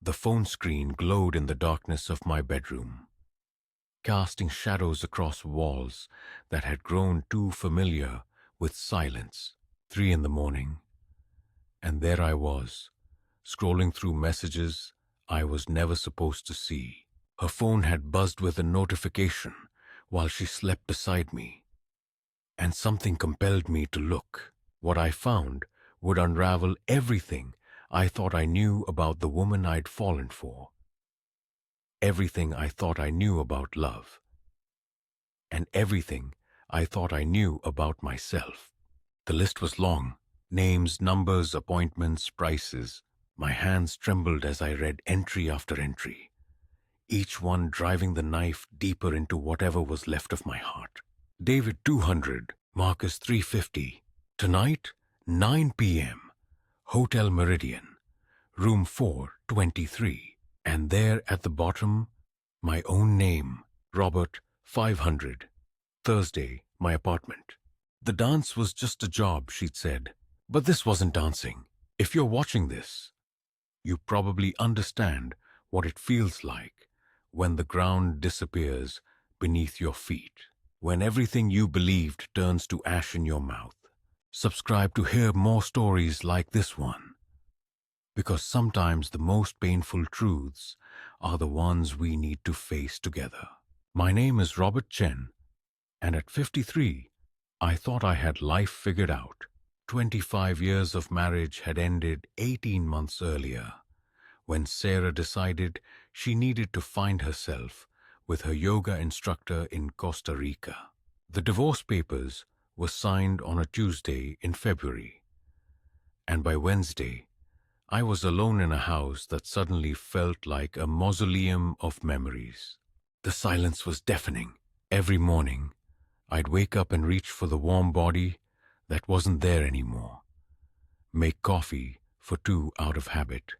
The phone screen glowed in the darkness of my bedroom, casting shadows across walls that had grown too familiar with silence. 3 in the morning, and there I was, scrolling through messages I was never supposed to see. Her phone had buzzed with a notification while she slept beside me, and something compelled me to look. What I found would unravel everything I thought I knew about the woman I'd fallen for, everything I thought I knew about love, and everything I thought I knew about myself. The list was long: names, numbers, appointments, prices. My hands trembled as I read entry after entry, each one driving the knife deeper into whatever was left of my heart. David 200, Marcus 350. Tonight, 9 p.m. Hotel Meridian, room 423. And there at the bottom, my own name, Robert 500. Thursday, my apartment. The dance was just a job, she'd said. But this wasn't dancing. If you're watching this, you probably understand what it feels like when the ground disappears beneath your feet, when everything you believed turns to ash in your mouth. Subscribe to hear more stories like this one, because sometimes the most painful truths are the ones we need to face together. My name is Robert Chen, and at 53, I thought I had life figured out. 25 years of marriage had ended 18 months earlier, when Sarah decided she needed to find herself with her yoga instructor in Costa Rica. The divorce papers were signed on a Tuesday in February, and by Wednesday, I was alone in a house that suddenly felt like a mausoleum of memories. The silence was deafening. Every morning, I'd wake up and reach for the warm body that wasn't there anymore, make coffee for two out of habit,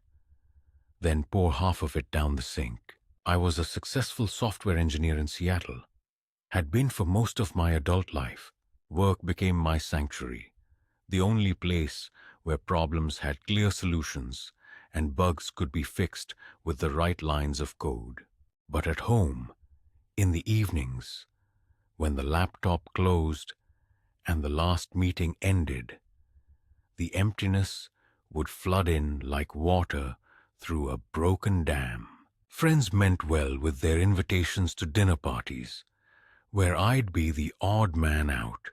then pour half of it down the sink. I was a successful software engineer in Seattle, had been for most of my adult life. Work became my sanctuary, the only place where problems had clear solutions and bugs could be fixed with the right lines of code. But at home, in the evenings, when the laptop closed and the last meeting ended, the emptiness would flood in like water through a broken dam. Friends meant well with their invitations to dinner parties, where I'd be the odd man out,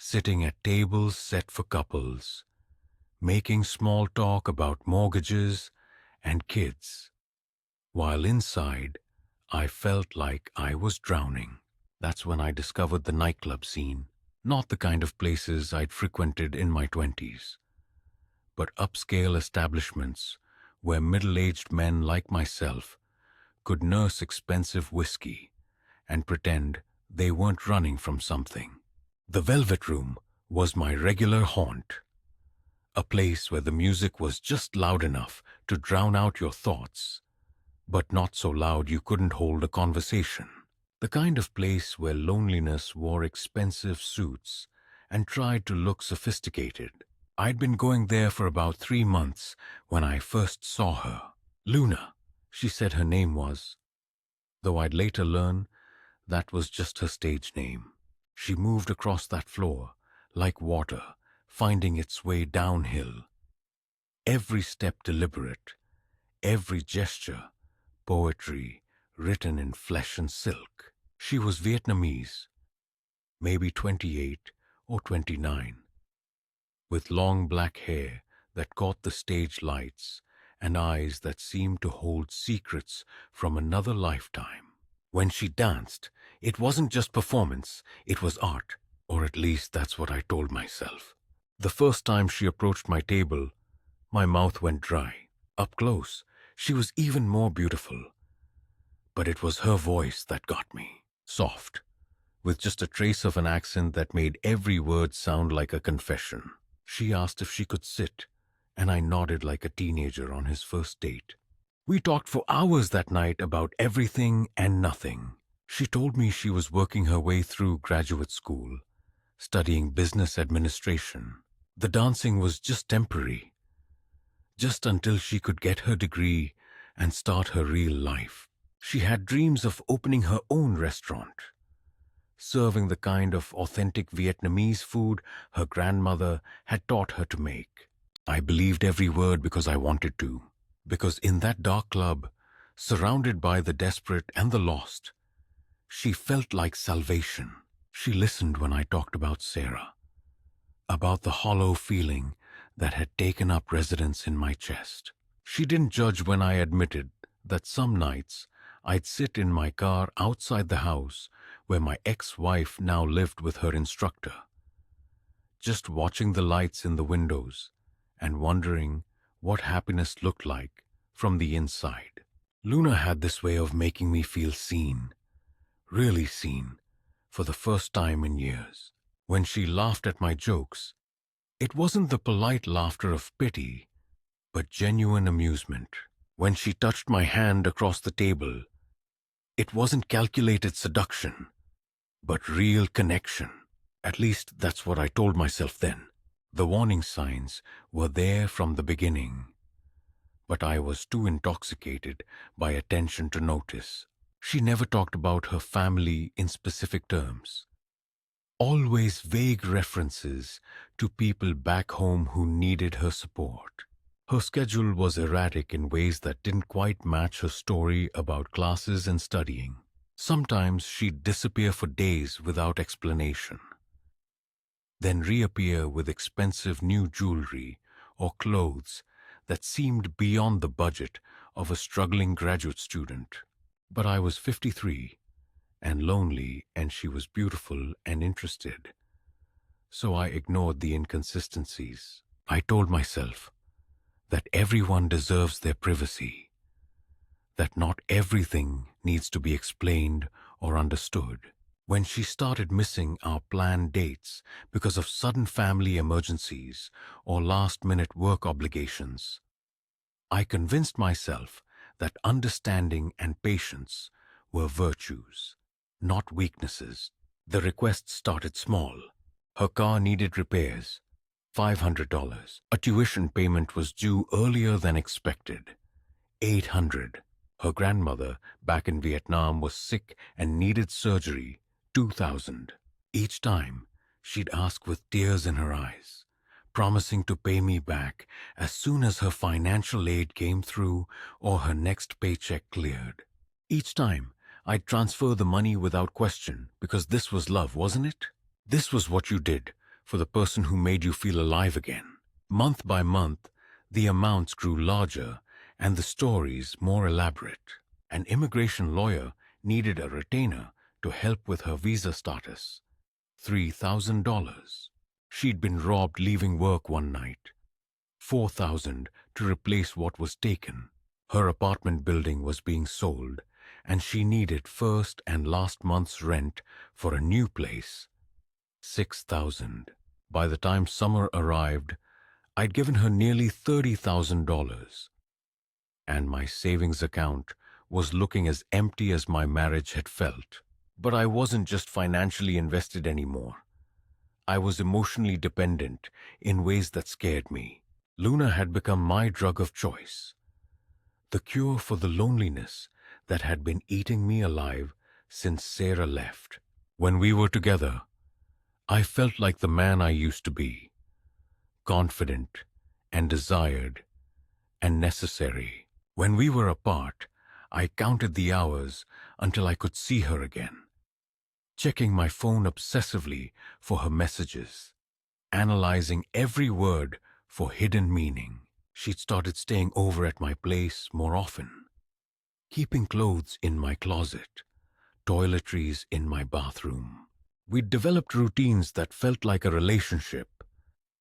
sitting at tables set for couples, making small talk about mortgages and kids, while inside I felt like I was drowning. That's when I discovered the nightclub scene, not the kind of places I'd frequented in my 20s, but upscale establishments where middle-aged men like myself could nurse expensive whiskey and pretend they weren't running from something. The Velvet Room was my regular haunt, a place where the music was just loud enough to drown out your thoughts, but not so loud you couldn't hold a conversation. The kind of place where loneliness wore expensive suits and tried to look sophisticated. I'd been going there for about 3 months when I first saw her. Luna, she said her name was, though I'd later learn that was just her stage name. She moved across that floor like water, finding its way downhill. Every step deliberate, every gesture poetry written in flesh and silk. She was Vietnamese, maybe 28 or 29, with long black hair that caught the stage lights and eyes that seemed to hold secrets from another lifetime. When she danced, it wasn't just performance, it was art, or at least that's what I told myself. The first time she approached my table, my mouth went dry. Up close, she was even more beautiful. But it was her voice that got me. Soft, with just a trace of an accent that made every word sound like a confession. She asked if she could sit, and I nodded like a teenager on his first date. We talked for hours that night about everything and nothing. She told me she was working her way through graduate school, studying business administration. The dancing was just temporary, just until she could get her degree and start her real life. She had dreams of opening her own restaurant, serving the kind of authentic Vietnamese food her grandmother had taught her to make. I believed every word because I wanted to, because in that dark club, surrounded by the desperate and the lost, she felt like salvation. She listened when I talked about Sarah, about the hollow feeling that had taken up residence in my chest. She didn't judge when I admitted that some nights I'd sit in my car outside the house where my ex-wife now lived with her instructor, just watching the lights in the windows and wondering what happiness looked like from the inside. Luna had this way of making me feel seen, really seen, for the first time in years. When she laughed at my jokes, it wasn't the polite laughter of pity, but genuine amusement. When she touched my hand across the table, it wasn't calculated seduction, but real connection. At least that's what I told myself then. The warning signs were there from the beginning, but I was too intoxicated by attention to notice. She never talked about her family in specific terms. Always vague references to people back home who needed her support. Her schedule was erratic in ways that didn't quite match her story about classes and studying. Sometimes she'd disappear for days without explanation, then reappear with expensive new jewelry or clothes that seemed beyond the budget of a struggling graduate student. But I was 53 and lonely, and she was beautiful and interested. So I ignored the inconsistencies. I told myself that everyone deserves their privacy, that not everything needs to be explained or understood. When she started missing our planned dates because of sudden family emergencies or last-minute work obligations, I convinced myself that understanding and patience were virtues, not weaknesses. The requests started small. Her car needed repairs, $500. A tuition payment was due earlier than expected, $800. Her grandmother, back in Vietnam, was sick and needed surgery, $2,000. Each time, she'd ask with tears in her eyes, promising to pay me back as soon as her financial aid came through or her next paycheck cleared. Each time, I'd transfer the money without question, because this was love, wasn't it? This was what you did for the person who made you feel alive again. Month by month, the amounts grew larger and the stories more elaborate. An immigration lawyer needed a retainer to help with her visa status, $3,000. She'd been robbed leaving work one night, $4,000 to replace what was taken. Her apartment building was being sold, and she needed first and last month's rent for a new place, $6,000. By the time summer arrived, I'd given her nearly $30,000, and my savings account was looking as empty as my marriage had felt. But I wasn't just financially invested anymore. I was emotionally dependent in ways that scared me. Luna had become my drug of choice, the cure for the loneliness that had been eating me alive since Sarah left. When we were together, I felt like the man I used to be, confident and desired and necessary. When we were apart, I counted the hours until I could see her again, checking my phone obsessively for her messages, analyzing every word for hidden meaning. She'd started staying over at my place more often, keeping clothes in my closet, toiletries in my bathroom. We'd developed routines that felt like a relationship,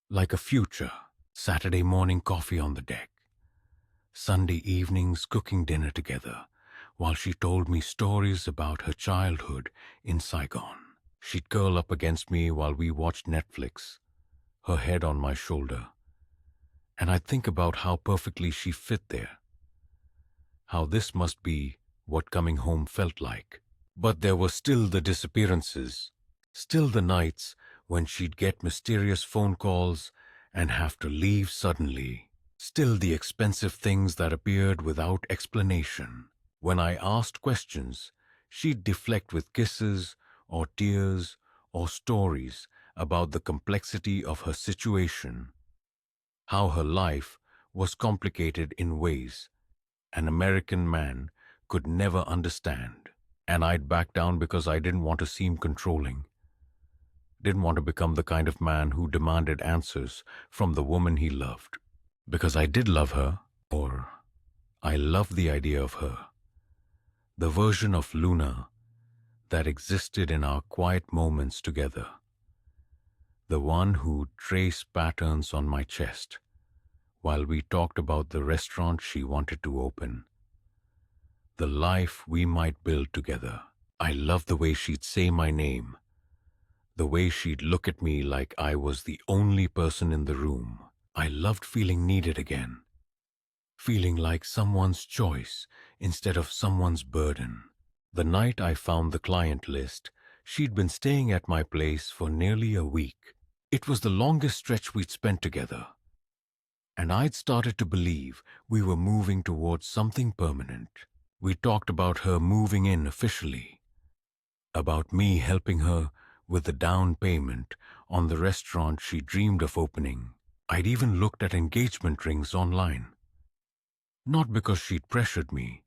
like a future. Saturday morning coffee on the deck, Sunday evenings cooking dinner together, while she told me stories about her childhood in Saigon. She'd curl up against me while we watched Netflix, her head on my shoulder, and I'd think about how perfectly she fit there, how this must be what coming home felt like. But there were still the disappearances, still the nights when she'd get mysterious phone calls and have to leave suddenly. Still the expensive things that appeared without explanation. When I asked questions, she'd deflect with kisses or tears or stories about the complexity of her situation, how her life was complicated in ways an American man could never understand. And I'd back down because I didn't want to seem controlling, didn't want to become the kind of man who demanded answers from the woman he loved. Because I did love her, or I loved the idea of her, the version of Luna that existed in our quiet moments together, the one who'd trace patterns on my chest while we talked about the restaurant she wanted to open, the life we might build together. I loved the way she'd say my name, the way she'd look at me like I was the only person in the room. I loved feeling needed again, feeling like someone's choice instead of someone's burden. The night I found the client list, she'd been staying at my place for nearly a week. It was the longest stretch we'd spent together, and I'd started to believe we were moving towards something permanent. We talked about her moving in officially, about me helping her with the down payment on the restaurant she dreamed of opening. I'd even looked at engagement rings online. Not because she'd pressured me,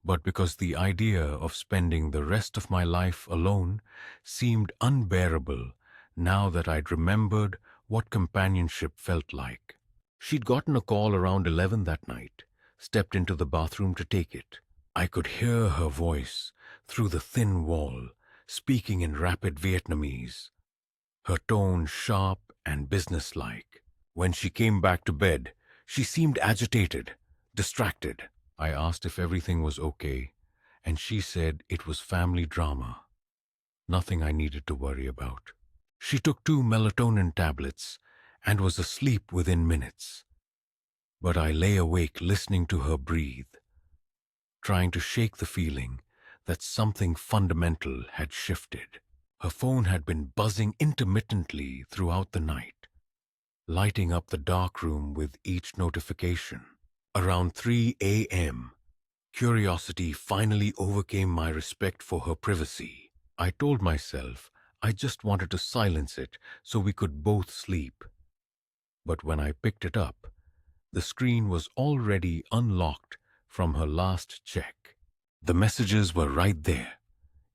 but because the idea of spending the rest of my life alone seemed unbearable now that I'd remembered what companionship felt like. She'd gotten a call around 11 that night, stepped into the bathroom to take it. I could hear her voice through the thin wall, speaking in rapid Vietnamese, her tone sharp and businesslike. When she came back to bed, she seemed agitated, distracted. I asked if everything was okay, and she said it was family drama, nothing I needed to worry about. She took 2 melatonin tablets and was asleep within minutes. But I lay awake listening to her breathe, trying to shake the feeling that something fundamental had shifted. Her phone had been buzzing intermittently throughout the night, lighting up the dark room with each notification. Around 3 a.m., curiosity finally overcame my respect for her privacy. I told myself I just wanted to silence it so we could both sleep. But when I picked it up, the screen was already unlocked from her last check. The messages were right there,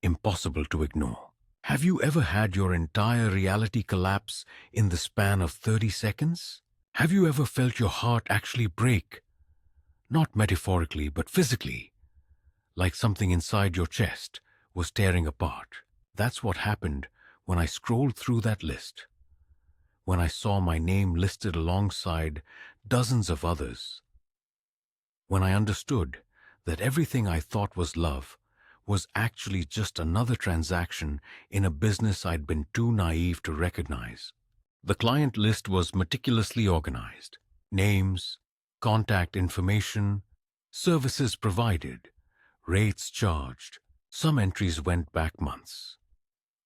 impossible to ignore. Have you ever had your entire reality collapse in the span of 30 seconds? Have you ever felt your heart actually break? Not metaphorically, but physically, like something inside your chest was tearing apart. That's what happened when I scrolled through that list, when I saw my name listed alongside dozens of others, when I understood that everything I thought was love was actually just another transaction in a business I'd been too naive to recognize. The client list was meticulously organized: names, contact information, services provided, rates charged. Some entries went back months.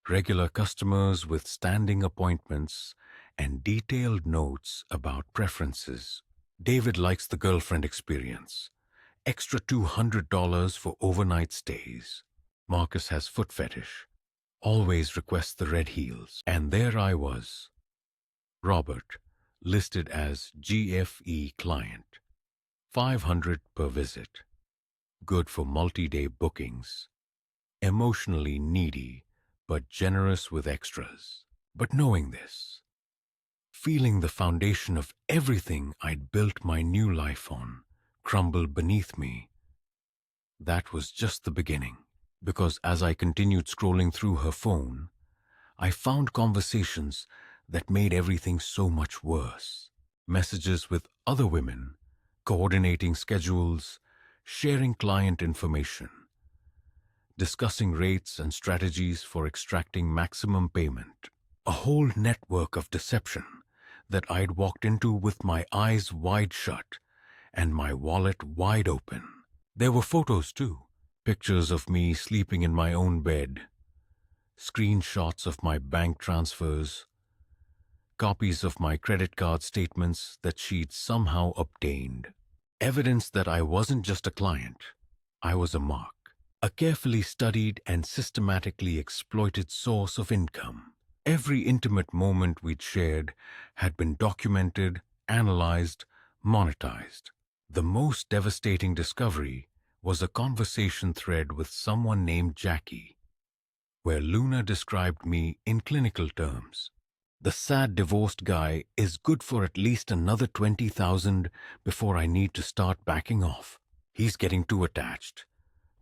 Regular customers with standing appointments and detailed notes about preferences. David likes the girlfriend experience. Extra $200 for overnight stays. Marcus has foot fetish. Always requests the red heels. And there I was, Robert, listed as GFE client. 500 per visit. Good for multi-day bookings. Emotionally needy, but generous with extras. But knowing this, feeling the foundation of everything I'd built my new life on crumble beneath me, that was just the beginning. Because as I continued scrolling through her phone, I found conversations that made everything so much worse. Messages with other women, coordinating schedules, sharing client information, discussing rates and strategies for extracting maximum payment. A whole network of deception that I'd walked into with my eyes wide shut and my wallet wide open. There were photos too, pictures of me sleeping in my own bed, screenshots of my bank transfers, copies of my credit card statements that she'd somehow obtained. Evidence that I wasn't just a client, I was a mark, a carefully studied and systematically exploited source of income. Every intimate moment we'd shared had been documented, analyzed, monetized. The most devastating discovery was a conversation thread with someone named Jackie, where Luna described me in clinical terms. The sad divorced guy is good for at least another 20,000 before I need to start backing off. He's getting too attached,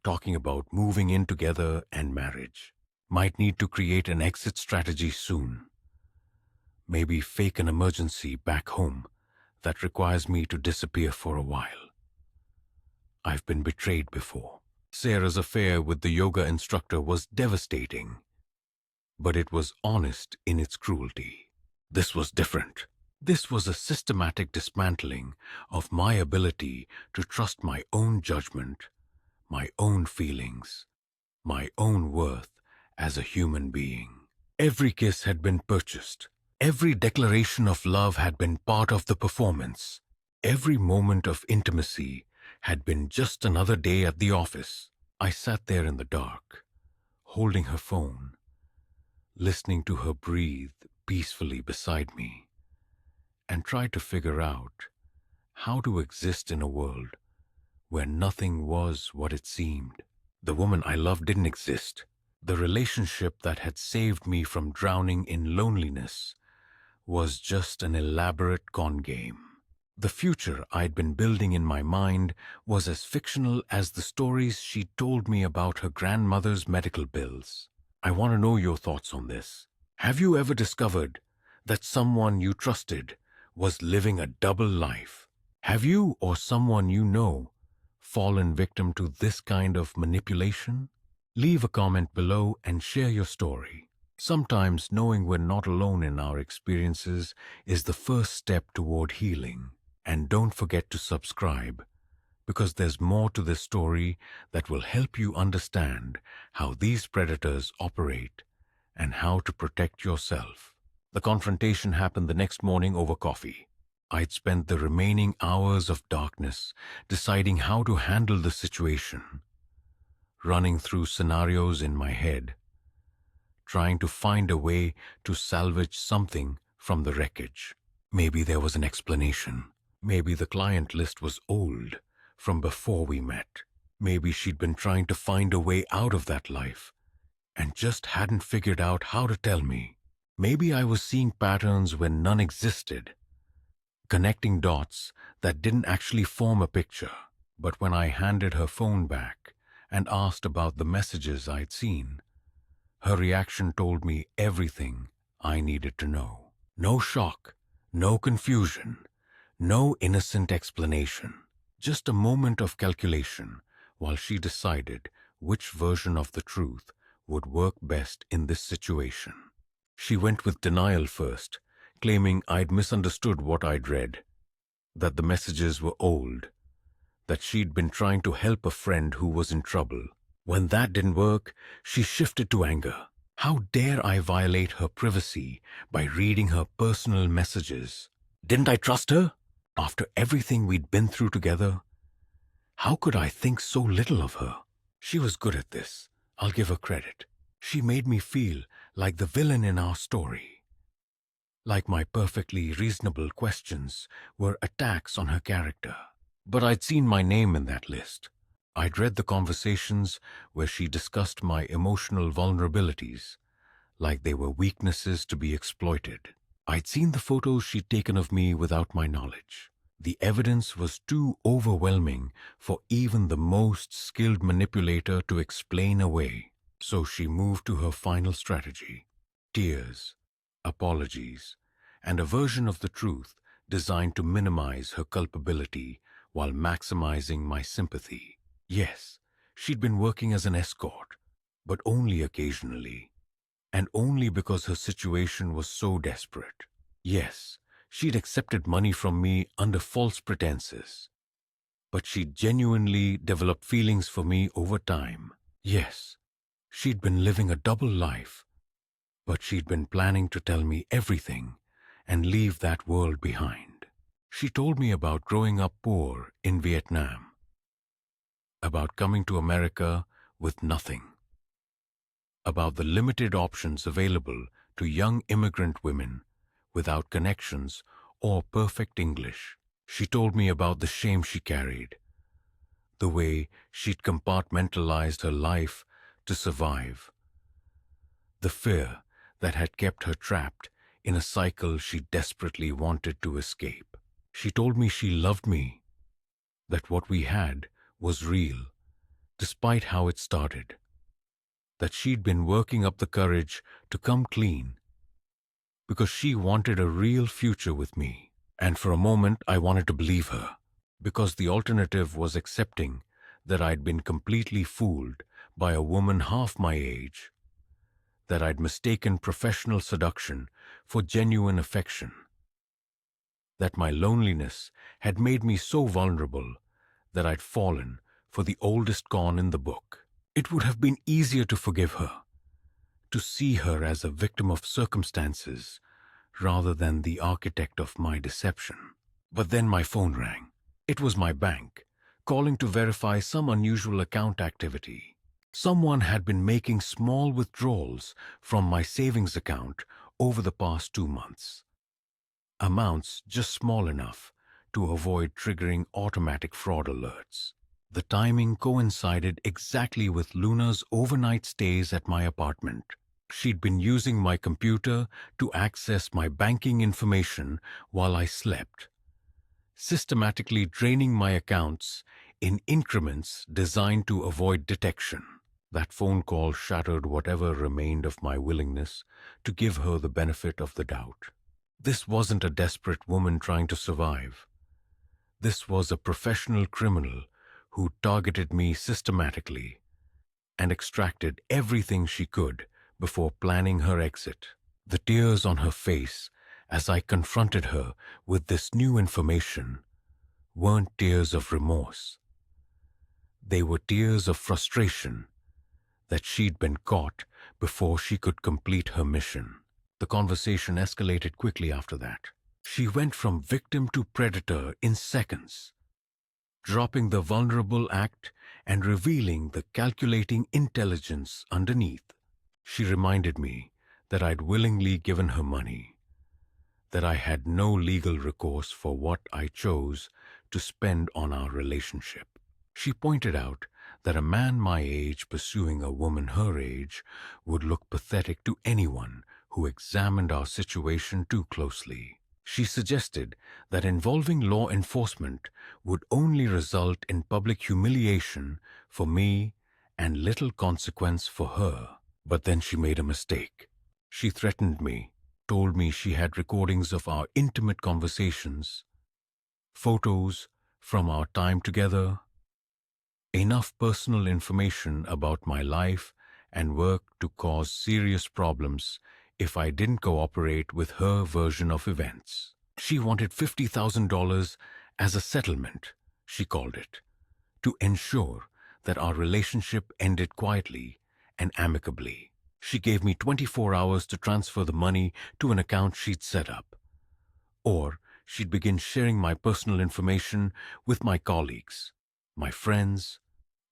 talking about moving in together and marriage. Might need to create an exit strategy soon. Maybe fake an emergency back home that requires me to disappear for a while. I've been betrayed before. Sarah's affair with the yoga instructor was devastating, but it was honest in its cruelty. This was different. This was a systematic dismantling of my ability to trust my own judgment, my own feelings, my own worth as a human being. Every kiss had been purchased. Every declaration of love had been part of the performance. Every moment of intimacy had been just another day at the office. I sat there in the dark, holding her phone, listening to her breathe peacefully beside me, and tried to figure out how to exist in a world where nothing was what it seemed. The woman I loved didn't exist. The relationship that had saved me from drowning in loneliness was just an elaborate con game. The future I'd been building in my mind was as fictional as the stories she told me about her grandmother's medical bills. I want to know your thoughts on this. Have you ever discovered that someone you trusted was living a double life? Have you or someone you know fallen victim to this kind of manipulation? Leave a comment below and share your story. Sometimes knowing we're not alone in our experiences is the first step toward healing. And don't forget to subscribe, because there's more to this story that will help you understand how these predators operate and how to protect yourself. The confrontation happened the next morning over coffee. I'd spent the remaining hours of darkness deciding how to handle the situation, running through scenarios in my head, trying to find a way to salvage something from the wreckage. Maybe there was an explanation. Maybe the client list was old, from before we met. Maybe she'd been trying to find a way out of that life and just hadn't figured out how to tell me. Maybe I was seeing patterns when none existed, connecting dots that didn't actually form a picture. But when I handed her phone back and asked about the messages I'd seen, her reaction told me everything I needed to know. No shock, no confusion, no innocent explanation. Just a moment of calculation while she decided which version of the truth would work best in this situation. She went with denial first, claiming I'd misunderstood what I'd read, that the messages were old, that she'd been trying to help a friend who was in trouble. When that didn't work, she shifted to anger. How dare I violate her privacy by reading her personal messages? Didn't I trust her? After everything we'd been through together, how could I think so little of her? She was good at this. I'll give her credit. She made me feel like the villain in our story. Like my perfectly reasonable questions were attacks on her character. But I'd seen my name in that list. I'd read the conversations where she discussed my emotional vulnerabilities, like they were weaknesses to be exploited. I'd seen the photos she'd taken of me without my knowledge. The evidence was too overwhelming for even the most skilled manipulator to explain away. So she moved to her final strategy: tears, apologies, and a version of the truth designed to minimize her culpability while maximizing my sympathy. Yes, she'd been working as an escort, but only occasionally, and only because her situation was so desperate. Yes, she'd accepted money from me under false pretenses, but she'd genuinely developed feelings for me over time. Yes, she'd been living a double life, but she'd been planning to tell me everything and leave that world behind. She told me about growing up poor in Vietnam, about coming to America with nothing, about the limited options available to young immigrant women without connections or perfect English. She told me about the shame she carried, the way she'd compartmentalized her life to survive, the fear that had kept her trapped in a cycle she desperately wanted to escape. She told me she loved me, that what we had was real, despite how it started, that she'd been working up the courage to come clean because she wanted a real future with me. And for a moment I wanted to believe her, because the alternative was accepting that I'd been completely fooled by a woman half my age, that I'd mistaken professional seduction for genuine affection, that my loneliness had made me so vulnerable that I'd fallen for the oldest con in the book. It would have been easier to forgive her, to see her as a victim of circumstances rather than the architect of my deception. But then my phone rang. It was my bank, calling to verify some unusual account activity. Someone had been making small withdrawals from my savings account over the past 2 months. Amounts just small enough to avoid triggering automatic fraud alerts. The timing coincided exactly with Luna's overnight stays at my apartment. She'd been using my computer to access my banking information while I slept, systematically draining my accounts in increments designed to avoid detection. That phone call shattered whatever remained of my willingness to give her the benefit of the doubt. This wasn't a desperate woman trying to survive. This was a professional criminal who targeted me systematically and extracted everything she could before planning her exit. The tears on her face as I confronted her with this new information weren't tears of remorse. They were tears of frustration that she'd been caught before she could complete her mission. The conversation escalated quickly after that. She went from victim to predator in seconds, dropping the vulnerable act and revealing the calculating intelligence underneath. She reminded me that I'd willingly given her money, that I had no legal recourse for what I chose to spend on our relationship. She pointed out that a man my age pursuing a woman her age would look pathetic to anyone who examined our situation too closely. She suggested that involving law enforcement would only result in public humiliation for me and little consequence for her. But then she made a mistake. She threatened me, told me she had recordings of our intimate conversations, photos from our time together, enough personal information about my life and work to cause serious problems if I didn't cooperate with her version of events. She wanted $50,000 as a settlement, she called it, to ensure that our relationship ended quietly and amicably. She gave me 24 hours to transfer the money to an account she'd set up, or she'd begin sharing my personal information with my colleagues, my friends,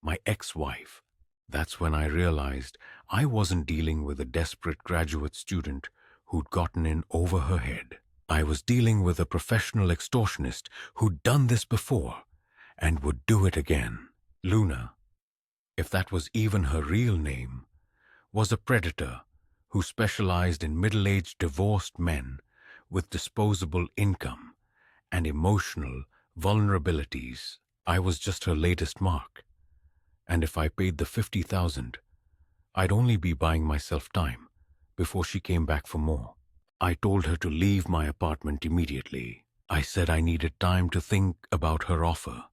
my ex-wife. That's when I realized I wasn't dealing with a desperate graduate student who'd gotten in over her head. I was dealing with a professional extortionist who'd done this before and would do it again. Luna, if that was even her real name, was a predator who specialized in middle-aged divorced men with disposable income and emotional vulnerabilities. I was just her latest mark, and if I paid the $50,000, I'd only be buying myself time before she came back for more. I told her to leave my apartment immediately. I said I needed time to think about her offer,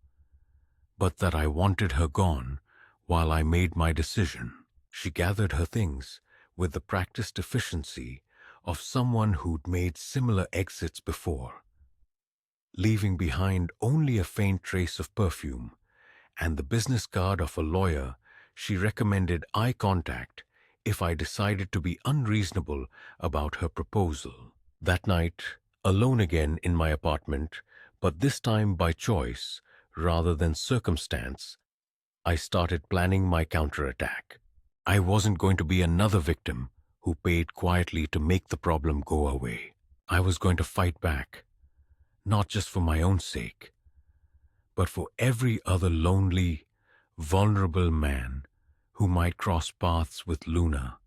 but that I wanted her gone while I made my decision. She gathered her things with the practiced efficiency of someone who'd made similar exits before, leaving behind only a faint trace of perfume and the business card of a lawyer. She recommended eye contact if I decided to be unreasonable about her proposal. That night, alone again in my apartment, but this time by choice rather than circumstance. I started planning my counterattack. I wasn't going to be another victim who paid quietly to make the problem go away. I was going to fight back, not just for my own sake, but for every other lonely, vulnerable man who might cross paths with Luna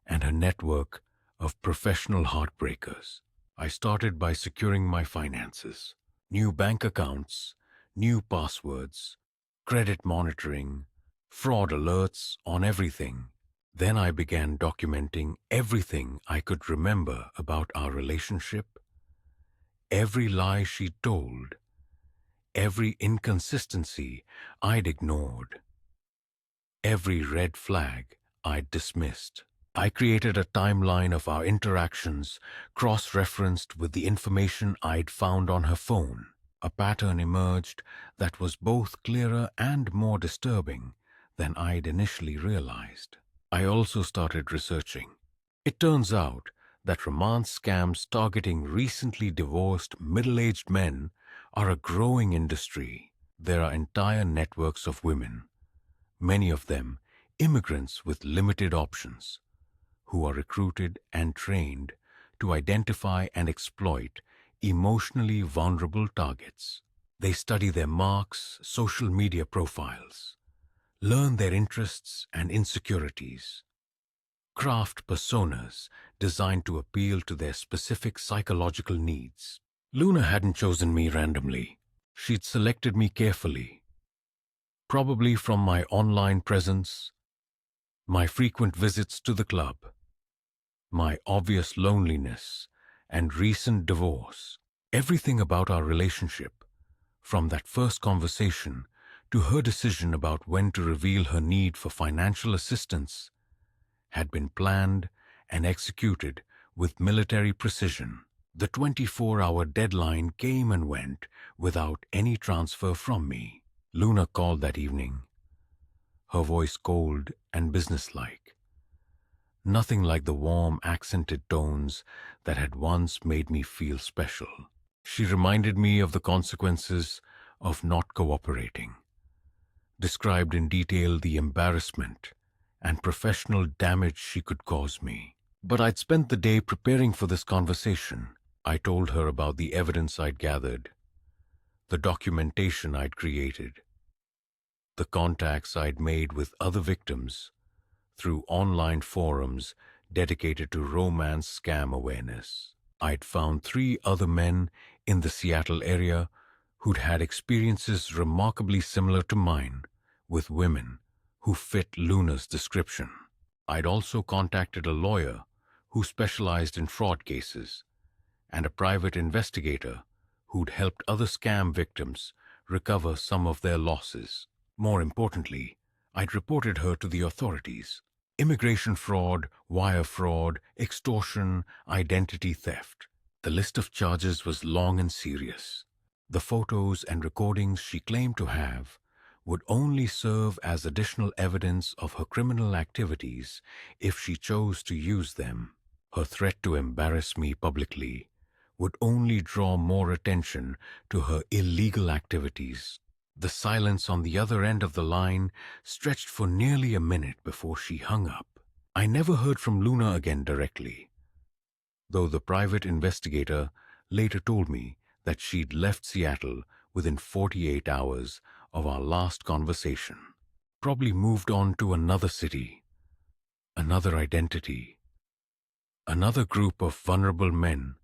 and her network of professional heartbreakers. I started by securing my finances, new bank accounts, new passwords, credit monitoring, fraud alerts on everything. Then I began documenting everything I could remember about our relationship, every lie she told, every inconsistency I'd ignored, every red flag I'd dismissed. I created a timeline of our interactions, cross-referenced with the information I'd found on her phone. A pattern emerged that was both clearer and more disturbing than I'd initially realized. I also started researching. It turns out that romance scams targeting recently divorced middle-aged men are a growing industry. There are entire networks of women, many of them immigrants with limited options, who are recruited and trained to identify and exploit emotionally vulnerable targets. They study their marks, social media profiles, learn their interests and insecurities, craft personas designed to appeal to their specific psychological needs. Luna hadn't chosen me randomly. She'd selected me carefully, probably from my online presence, my frequent visits to the club, my obvious loneliness, and recent divorce. Everything about our relationship, from that first conversation to her decision about when to reveal her need for financial assistance, had been planned and executed with military precision. The 24-hour deadline came and went without any transfer from me. Luna called that evening, her voice cold and businesslike. Nothing like the warm, accented tones that had once made me feel special. She reminded me of the consequences of not cooperating, described in detail the embarrassment and professional damage she could cause me. But I'd spent the day preparing for this conversation. I told her about the evidence I'd gathered, the documentation I'd created, the contacts I'd made with other victims through online forums dedicated to romance scam awareness. I'd found 3 other men in the Seattle area who'd had experiences remarkably similar to mine with women who fit Luna's description. I'd also contacted a lawyer who specialized in fraud cases and a private investigator who'd helped other scam victims recover some of their losses. More importantly, I'd reported her to the authorities. Immigration fraud, wire fraud, extortion, identity theft. The list of charges was long and serious. The photos and recordings she claimed to have would only serve as additional evidence of her criminal activities if she chose to use them. Her threat to embarrass me publicly would only draw more attention to her illegal activities. The silence on the other end of the line stretched for nearly a minute before she hung up. I never heard from Luna again directly, though the private investigator later told me that she'd left Seattle within 48 hours of our last conversation. Probably moved on to another city, another identity, another group of vulnerable men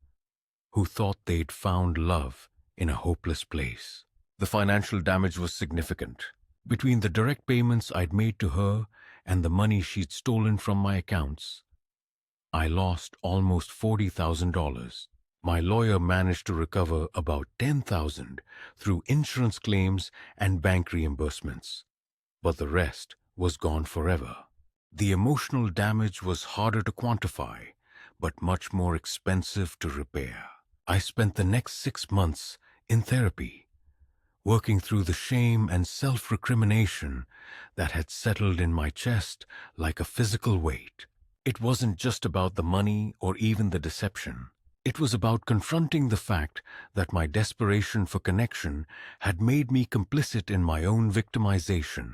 who thought they'd found love in a hopeless place. The financial damage was significant. Between the direct payments I'd made to her and the money she'd stolen from my accounts, I lost almost $40,000. My lawyer managed to recover about $10,000 through insurance claims and bank reimbursements, but the rest was gone forever. The emotional damage was harder to quantify, but much more expensive to repair. I spent the next 6 months in therapy, working through the shame and self-recrimination that had settled in my chest like a physical weight. It wasn't just about the money or even the deception. It was about confronting the fact that my desperation for connection had made me complicit in my own victimization.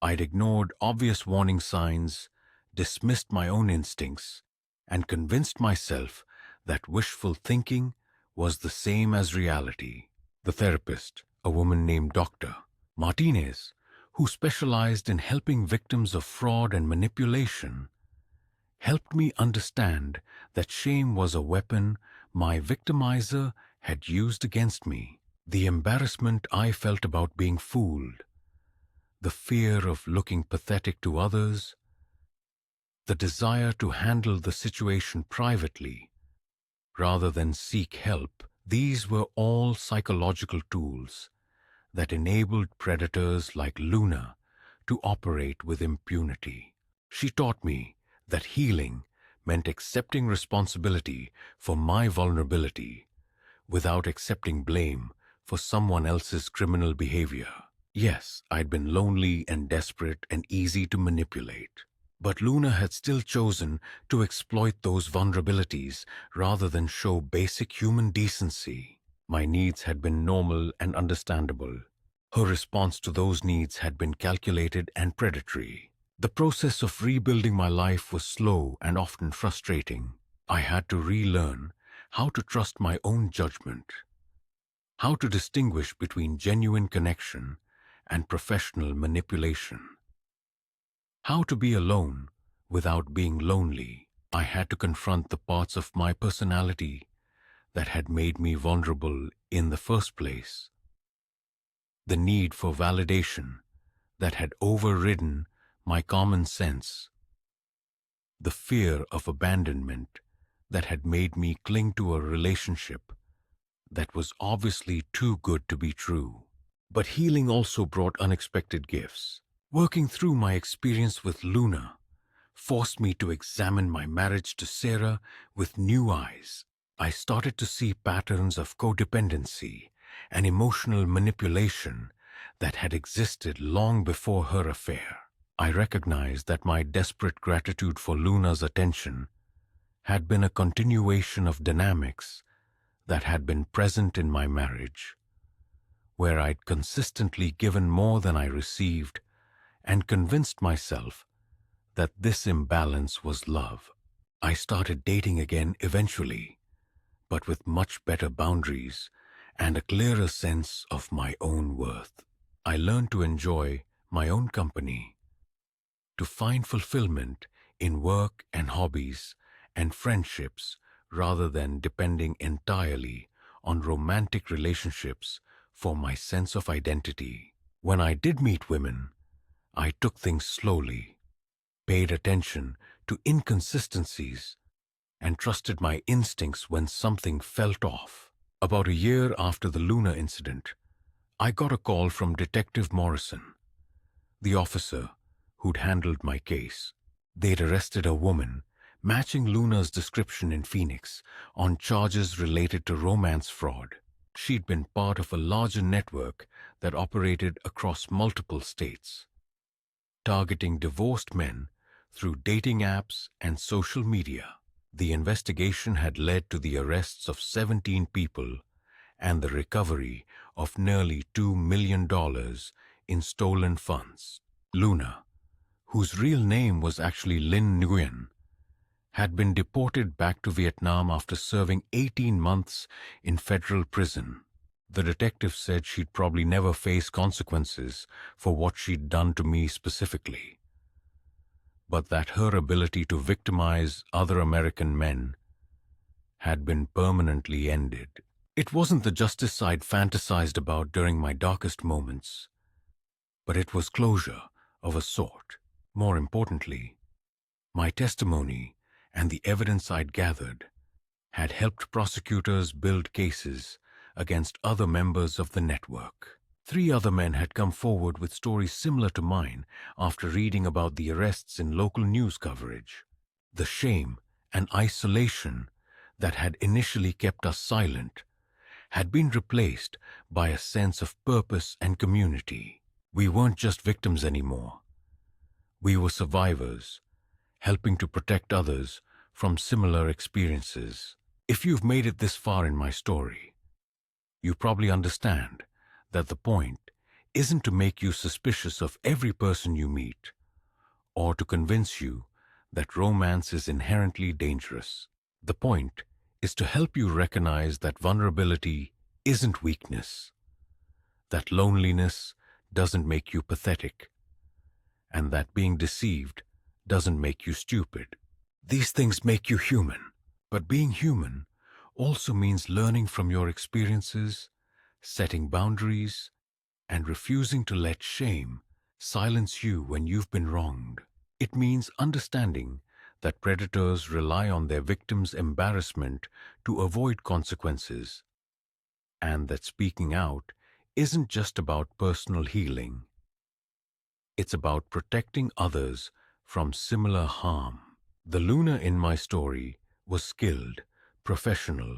I'd ignored obvious warning signs, dismissed my own instincts, and convinced myself that wishful thinking was the same as reality. The therapist, a woman named Dr. Martinez, who specialized in helping victims of fraud and manipulation, helped me understand that shame was a weapon my victimizer had used against me. The embarrassment I felt about being fooled, the fear of looking pathetic to others, the desire to handle the situation privately rather than seek help, these were all psychological tools that enabled predators like Luna to operate with impunity. She taught me that healing meant accepting responsibility for my vulnerability without accepting blame for someone else's criminal behavior. Yes, I'd been lonely and desperate and easy to manipulate. But Luna had still chosen to exploit those vulnerabilities rather than show basic human decency. My needs had been normal and understandable. Her response to those needs had been calculated and predatory. The process of rebuilding my life was slow and often frustrating. I had to relearn how to trust my own judgment, how to distinguish between genuine connection and professional manipulation, how to be alone without being lonely. I had to confront the parts of my personality that had made me vulnerable in the first place, the need for validation that had overridden my common sense, the fear of abandonment that had made me cling to a relationship that was obviously too good to be true. But healing also brought unexpected gifts. Working through my experience with Luna forced me to examine my marriage to Sarah with new eyes. I started to see patterns of codependency and emotional manipulation that had existed long before her affair. I recognized that my desperate gratitude for Luna's attention had been a continuation of dynamics that had been present in my marriage, where I'd consistently given more than I received and convinced myself that this imbalance was love. I started dating again eventually, but with much better boundaries and a clearer sense of my own worth. I learned to enjoy my own company, to find fulfillment in work and hobbies and friendships rather than depending entirely on romantic relationships for my sense of identity. When I did meet women, I took things slowly, paid attention to inconsistencies, and trusted my instincts when something felt off. About a year after the Luna incident, I got a call from Detective Morrison, the officer who'd handled my case. They'd arrested a woman matching Luna's description in Phoenix on charges related to romance fraud. She'd been part of a larger network that operated across multiple states, targeting divorced men through dating apps and social media. The investigation had led to the arrests of 17 people and the recovery of nearly $2 million in stolen funds. Luna, whose real name was actually Lin Nguyen, had been deported back to Vietnam after serving 18 months in federal prison. The detective said she'd probably never face consequences for what she'd done to me specifically, but that her ability to victimize other American men had been permanently ended. It wasn't the justice I'd fantasized about during my darkest moments, but it was closure of a sort. More importantly, my testimony and the evidence I'd gathered had helped prosecutors build cases against other members of the network. 3 other men had come forward with stories similar to mine after reading about the arrests in local news coverage. The shame and isolation that had initially kept us silent had been replaced by a sense of purpose and community. We weren't just victims anymore. We were survivors, helping to protect others from similar experiences. If you've made it this far in my story, you probably understand that the point isn't to make you suspicious of every person you meet or to convince you that romance is inherently dangerous. The point is to help you recognize that vulnerability isn't weakness, that loneliness doesn't make you pathetic, and that being deceived doesn't make you stupid. These things make you human, but being human also means learning from your experiences, setting boundaries, and refusing to let shame silence you when you've been wronged. It means understanding that predators rely on their victims' embarrassment to avoid consequences, and that speaking out isn't just about personal healing. It's about protecting others from similar harm. The Luna in my story was skilled, professional,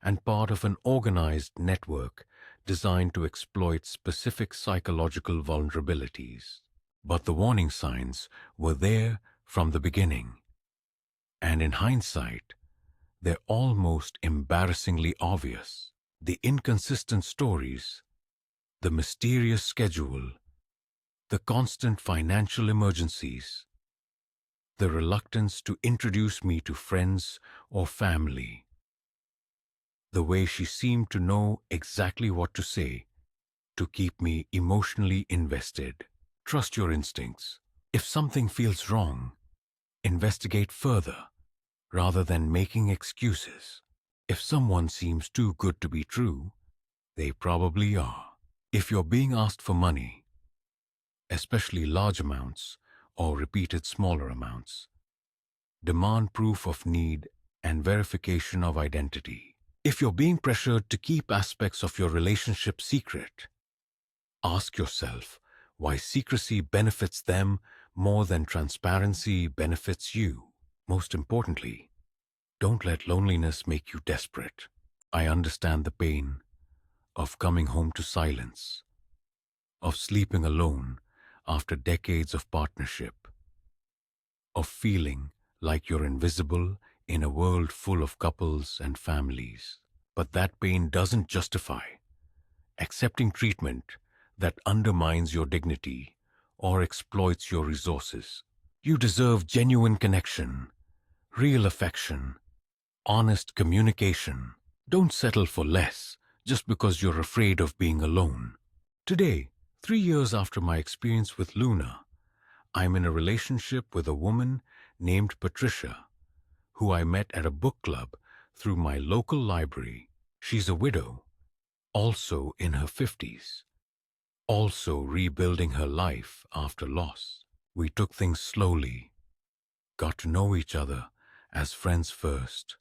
and part of an organized network designed to exploit specific psychological vulnerabilities. But the warning signs were there from the beginning. And in hindsight, they're almost embarrassingly obvious. The inconsistent stories, the mysterious schedule, the constant financial emergencies, the reluctance to introduce me to friends or family, the way she seemed to know exactly what to say to keep me emotionally invested. Trust your instincts. If something feels wrong, investigate further rather than making excuses. If someone seems too good to be true, they probably are. If you're being asked for money, especially large amounts or repeated smaller amounts, demand proof of need and verification of identity. If you're being pressured to keep aspects of your relationship secret, ask yourself why secrecy benefits them more than transparency benefits you. Most importantly, don't let loneliness make you desperate. I understand the pain of coming home to silence, of sleeping alone after decades of partnership, of feeling like you're invisible in a world full of couples and families. But that pain doesn't justify accepting treatment that undermines your dignity or exploits your resources. You deserve genuine connection, real affection, honest communication. Don't settle for less just because you're afraid of being alone. Today, 3 years after my experience with Luna, I'm in a relationship with a woman named Patricia, who I met at a book club through my local library. She's a widow, also in her 50s, also rebuilding her life after loss. We took things slowly, got to know each other as friends first,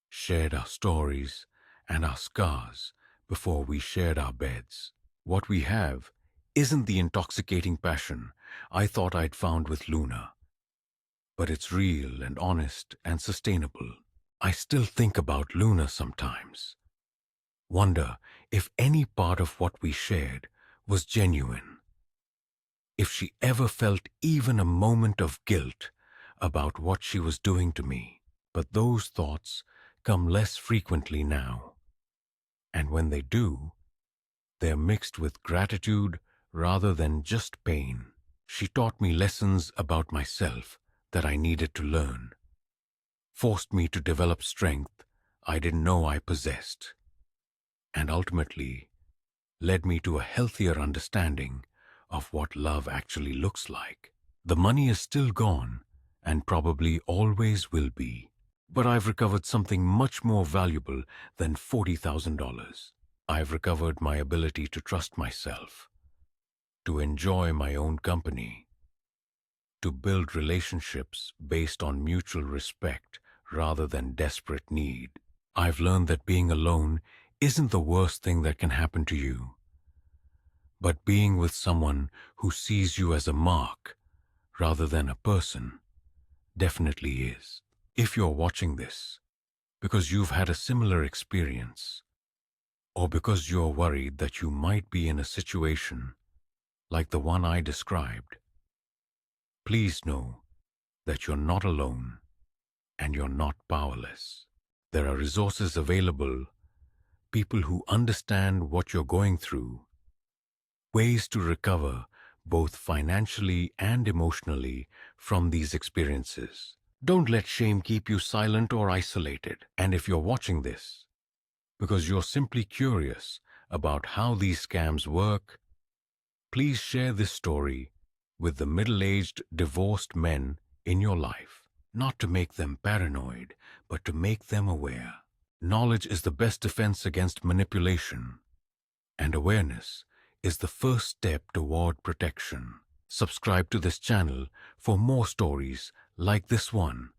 shared our stories and our scars before we shared our beds. What we have isn't the intoxicating passion I thought I'd found with Luna, but it's real and honest and sustainable. I still think about Luna sometimes, wonder if any part of what we shared was genuine, if she ever felt even a moment of guilt about what she was doing to me. But those thoughts come less frequently now, and when they do, they're mixed with gratitude rather than just pain. She taught me lessons about myself that I needed to learn, forced me to develop strength I didn't know I possessed, and ultimately led me to a healthier understanding of what love actually looks like. The money is still gone and probably always will be, but I've recovered something much more valuable than $40,000. I've recovered my ability to trust myself, to enjoy my own company, to build relationships based on mutual respect rather than desperate need. I've learned that being alone isn't the worst thing that can happen to you, but being with someone who sees you as a mark rather than a person definitely is. If you're watching this because you've had a similar experience, or because you're worried that you might be in a situation like the one I described, please know that you're not alone and you're not powerless. There are resources available, people who understand what you're going through, ways to recover both financially and emotionally from these experiences. Don't let shame keep you silent or isolated. And if you're watching this because you're simply curious about how these scams work, please share this story with the middle-aged divorced men in your life, not to make them paranoid, but to make them aware. Knowledge is the best defense against manipulation, and awareness is the first step toward protection. Subscribe to this channel for more stories like this one.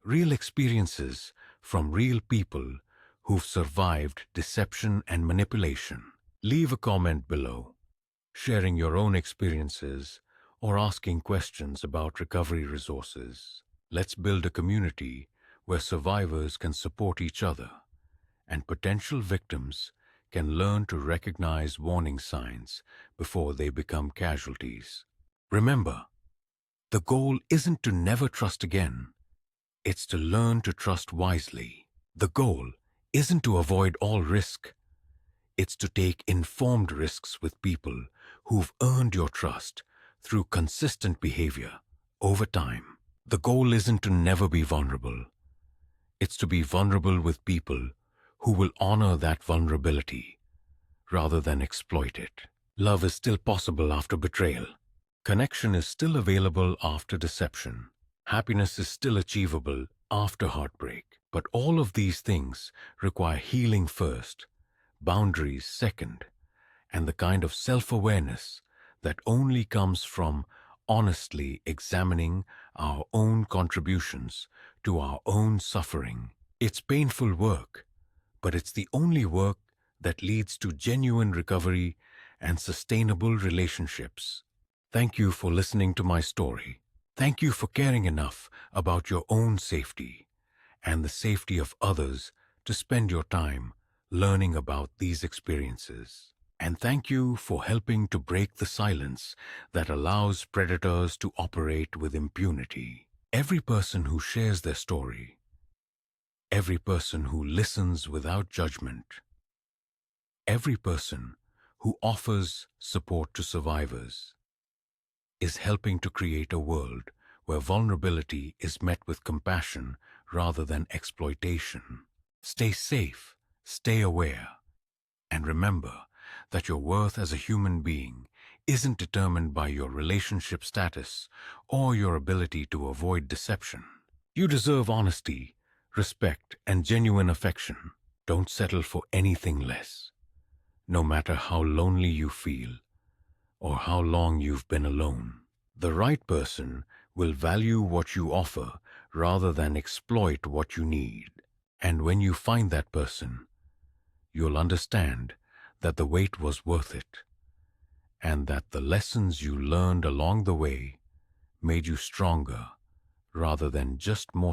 Real experiences from real people who've survived deception and manipulation. Leave a comment below, sharing your own experiences or asking questions about recovery resources. Let's build a community where survivors can support each other and potential victims can learn to recognize warning signs before they become casualties. Remember, the goal isn't to never trust again. It's to learn to trust wisely. The goal isn't to avoid all risk. It's to take informed risks with people who've earned your trust through consistent behavior over time. The goal isn't to never be vulnerable. It's to be vulnerable with people who will honor that vulnerability rather than exploit it. Love is still possible after betrayal. Connection is still available after deception. Happiness is still achievable after heartbreak. But all of these things require healing first, boundaries second, and the kind of self-awareness that only comes from honestly examining our own contributions to our own suffering. It's painful work, but it's the only work that leads to genuine recovery and sustainable relationships. Thank you for listening to my story. Thank you for caring enough about your own safety and the safety of others to spend your time learning about these experiences. And thank you for helping to break the silence that allows predators to operate with impunity. Every person who shares their story, every person who listens without judgment, every person who offers support to survivors is helping to create a world where vulnerability is met with compassion rather than exploitation. Stay safe, stay aware, and remember that your worth as a human being isn't determined by your relationship status or your ability to avoid deception. You deserve honesty, respect, and genuine affection. Don't settle for anything less, no matter how lonely you feel or how long you've been alone. The right person will value what you offer rather than exploit what you need. And when you find that person, you'll understand that the wait was worth it, and that the lessons you learned along the way made you stronger rather than just more